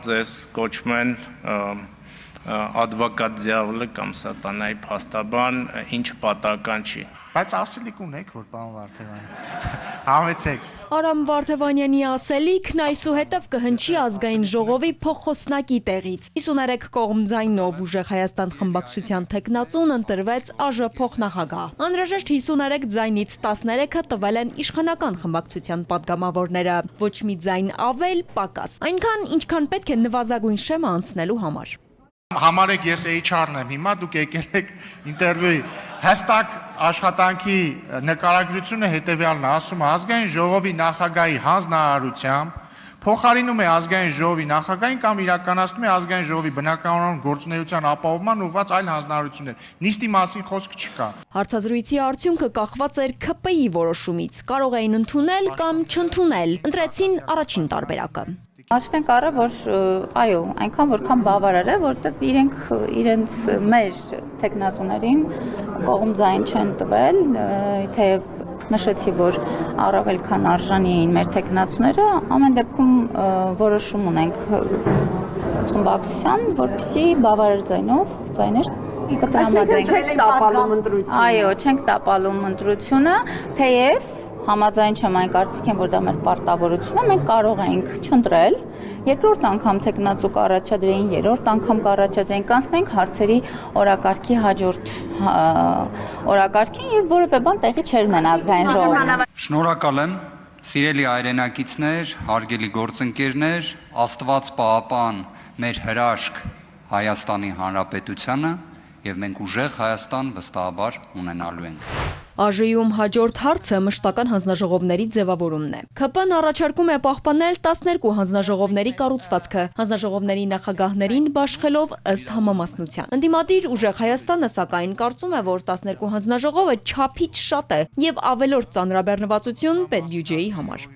Ձեզ կոչում են advocat դիավոլը կամ սատանայի փաստաբան, ինչ պատահական չի։ Բայց ասելիք ունեք, որ պարոն Վարդևանյան, համեցեք։ Արամ Վարդևանյանի ասելիքն այսուհետև կհնչի ազգային ժողովի փոխոսնակի տեղից։ 53 կողմ ձայնով Ուժեղ Հայաստան խմբակցության թեկնածուն ընտրվեց ԱԺ փոխնախագահ։ Անհրաժեշտ 53 ձայնից 13-ը տվել են իշխանական խմբակցության падգամավորները, ոչ մի ձայն ավել, պակաս։ Այնքան, ինչքան պետք է նվազագույն շեմը անցնելու համար։ Համարեք ես HR-ն եմ, հիմա դուք եկել եք ինտերվյուի, հստակ աշխատանքի նկարագրությունը հետևյալն է, ասում է ազգային ժողովի նախագահի հանձնարարությամբ փոխարինում է ազգային ժողովի նախագահին կամ իրականացնում է ազգային ժողովի բնականոն գործունեության ապահովման ուղղված այլ հանձնարարություններ։ Նիստի մասին խոսք չկա։ Հարցազրույցի արդյունքը կախված էր ՔՊ-ի որոշումից, կարող էին ընդունել կամ չընդունել, ընտրեցին առաջին տարբերակը։ Հաշվենք առը, որ այո, այնքան որքան բավարար է, որտեղ իրենք իրենց մեր թեկնածուներին կողմ ձայն չեն տվել, թեև նշեցի, որ առավել քան արժանի էին մեր թեկնածուները, ամեն դեպքում որոշում ունենք խմբակցության, որպեսզի բավարար ձայներ կտրամադրենք։ Այո, չենք տապալում ընտրությունը, թեև համաձայն չեմ այն կարծիքին, որ դա մեր պարտավորությունն է, մենք կարող ենք չընտրել, երկրորդ անգամ թեկնածու կառաջադրեին, երրորդ անգամ կառաջադրեին, կանցնենք հարցերի օրակարգի հաջորդ օրակարգին եւ որևէ բան տեղի չէր ունենա ազգային ժողովում։ Շնորհակալ եմ, սիրելի հայրենակիցներ, հարգելի գործընկերներ, Աստված պահապան մեր հրաշք Հայաստանի Հանրապետությանը եւ մենք ուժեղ Հայաստան վստահաբար ունենալու ենք։ ԱԺ-ում հաջորդ հարցը մշտական հանձնաժողովների ձևավորումն է։ ՔՊ-ն առաջարկում է պահպանել 12 հանձնաժողովների կառուցվածքը, հանձնաժողովների նախագահներին բաշխելով ըստ համամասնության։ Ընդդիմադիր Ուժեղ Հայաստանը սակայն կարծում է, որ 12 հանձնաժողովը չափից շատ է եւ ավելորդ ծանրաբեռնվածություն պետբյուջեի համար։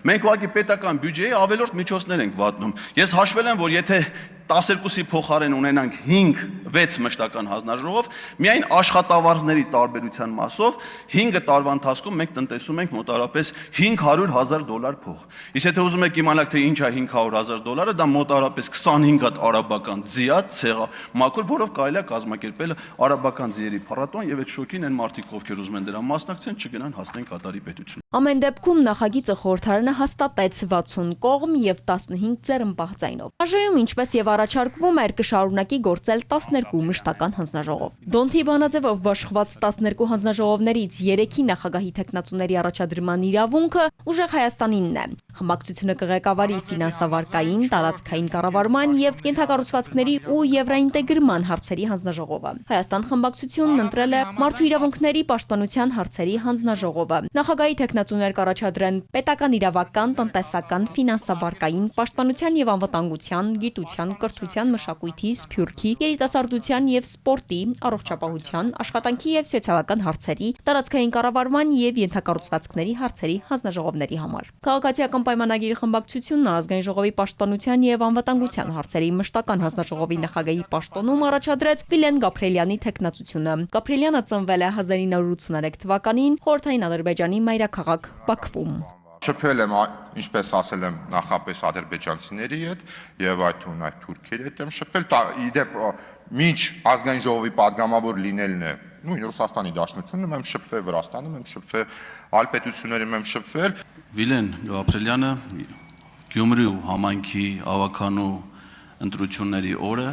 Մենք ուղղակի պետական բյուջեի ավելորդ միջոցներ ենք վատնում։ Ես հաշվել եմ, որ եթե 12-ի փոխարեն ունենանք 5-6 մշտական հանձնաժողով, միայն աշխատավարձների տարբերության մասով 5 տարվա ընթացքում մենք տնտեսում ենք մոտարապես $500,000 փող։ Իսկ եթե ուզում եք իմանալ, թե ինչ է $500,000, դա մոտարապես 25 հատ արաբական ձիա, ցեղա, մաքուր, որով կարելի է կազմակերպել արաբական ձիերի փառատոն եւ այդ շոկին այն մարդիկ, ովքեր ուզում են դրա մասնակցեն, չգնան հասնեն կատարի պետություն։ Ամեն դեպքում նախագիծը խորհրդարանը հաստատեց 60 կողմ եւ 15 ձեռնպահ ձայնով։ ԱԺ-ում ինչպես եւ առաջարկվում էր կշարունակի գործել 12 մշտական հանձնաժողով։ Դոնթի Բանաձևով բաշխված 12 հանձնաժողովներից 3-ի նախագահի թեկնածուների առաջադրման իրավունքը Ուժեղ Հայաստանինն է։ Խմբակցությունը կղեկավարի ֆինանսավարկային, տարածքային կառավարման եւ ենթակառուցվածքների ու եվրոինտեգրման հարցերի հանձնաժողովը։ Հայաստան խմբակցությունն ընտրել է մարդու իրավունքների պաշտպանության հարցերի հանձնաժողովը։ Նախագահի թեկնածուներ կառաջադրեն պետական իրավական, տնտեսական, ֆինանսավարկային, պաշտպանության եւ անվտանգության, գիտության, կրթության, մշակույթի, սփյուռքի, երիտասարդության եւ սպորտի, առողջապահության, աշխատանքի եւ սոցիալական հարցերի, տարածքային կառավարման եւ ենթակառուցվածքների հարցերի հանձնաժողովների համար։ Քաղաքացիական պայմանագիրի խմբակցությունն ազգային ժողովի պաշտպանության եւ անվտանգության հարցերի մշտական հանձնաժողովի նախագահի պաշտոնում առաջադրեց Վիլեն Գաբրիելյանի թեկնածությունը։ Գաբրիելյանը ծնվել է 1983 թվականին Խորհրդային Ադրբեջանի մայրաքաղաք Բաքվում։ Շփվել եմ, ինչպես ասել եմ, նախապես ադրբեջանցիների հետ եւ այդ թվում այդ թուրքերի հետ եմ շփվել, իդեպ մինչ ազգային ժողովի падգամավոր լինելն է, նույն Ռուսաստանի Դաշնությունում եմ շփվել, Վրաստանում եմ շփվել, այլ պետություններում եմ շփվել։ Վիլեն Գաբրիելյանը Գյումրի համայնքի ավականու ընտրությունների օրը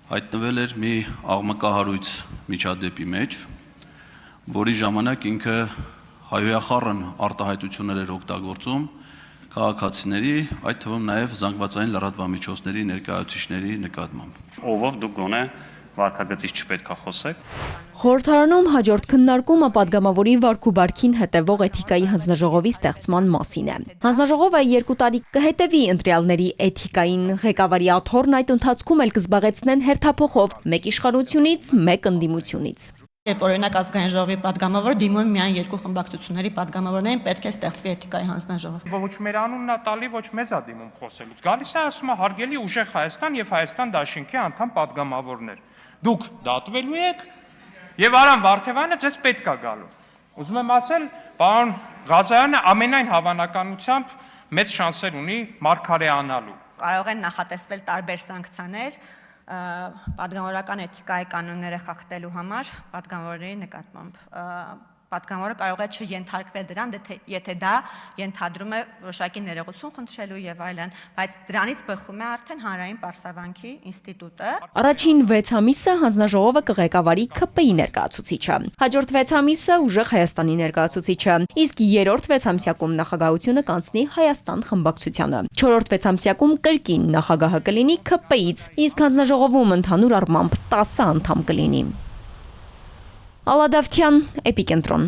հայտնվել էր մի աղմկահարույց միջադեպի մեջ, որի ժամանակ ինքը հայոյախառն արտահայտություններ էր օգտագործում քաղաքացիների, այդ թվում նաև զանգվածային լրատվամիջոցների ներկայացուցիչների նկատմամբ։ Ովով դուք գոնե վարքագծից չպետք է խոսեք։ Խորհրդարանում հաջորդ քննարկումը падգամավորի վարք ու բարքին հետևող էթիկայի հանձնաժողովի ստեղծման մասին է։ Հանձնաժողովը 2 տարի կհետևի ընտրյալների էթիկային, ղեկավարի աթոռն այդ ընթացքում էլ կզբաղեցնեն հերթափոխով, մեկ իշխանությունից, մեկ ընդդիմությունից։ Երբ օրինակ ազգային ժողովի падգամավոր դիմում միայն 2 խմբակցությունների падգամավորներին պետք է ստեղծվի էթիկայի հանձնաժողով։ Ոչ մեր անունն է տալի, ոչ մեզ է դիմում խոսելուց։ Գալիս է ասում է հարգելի Ուժեղ Հայաստան եւ Հայաստան Դաշինքի անդամ падգամավորներ։ Դուք դատվելու եք եւ Արամ Վարդևանը ձեզ պետք է գալու։ Ուզում եմ ասել, պարոն Ղազարյանը ամենայն հավանականությամբ մեծ շանսեր ունի մարգարեանալու։ կարող են նախատեսվել տարբեր սանկցիաներ պատգամավորական էթիկայի կանոնները խախտելու համար պատգամավորների նկատմամբ։ Պատգամավորը կարող է չենթարկվել դրան, եթե դա ենթադրում է որոշակի ներողություն խնդրելու եւ այլն, բայց դրանից բխում է արդեն հանրային պարսավանքի ինստիտուտը։ Առաջին 6 ամիսը հանձնաժողովը կղեկավարի ՔՊ-ի ներկայացուցիչը, հաջորդ 6 ամիսը ուժեղ Հայաստանի ներկայացուցիչը, իսկ երրորդ 6 ամսյակում նախագահությունը կանցնի Հայաստան խմբակցությանը։ Չորրորդ 6 ամսյակում կրկին նախագահը կլինի ՔՊ-ից, իսկ հանձնաժողովում ընդհանուր առմամբ 10 անդամ կլինի։ Ալադավթյան, Էպիկենտրոն։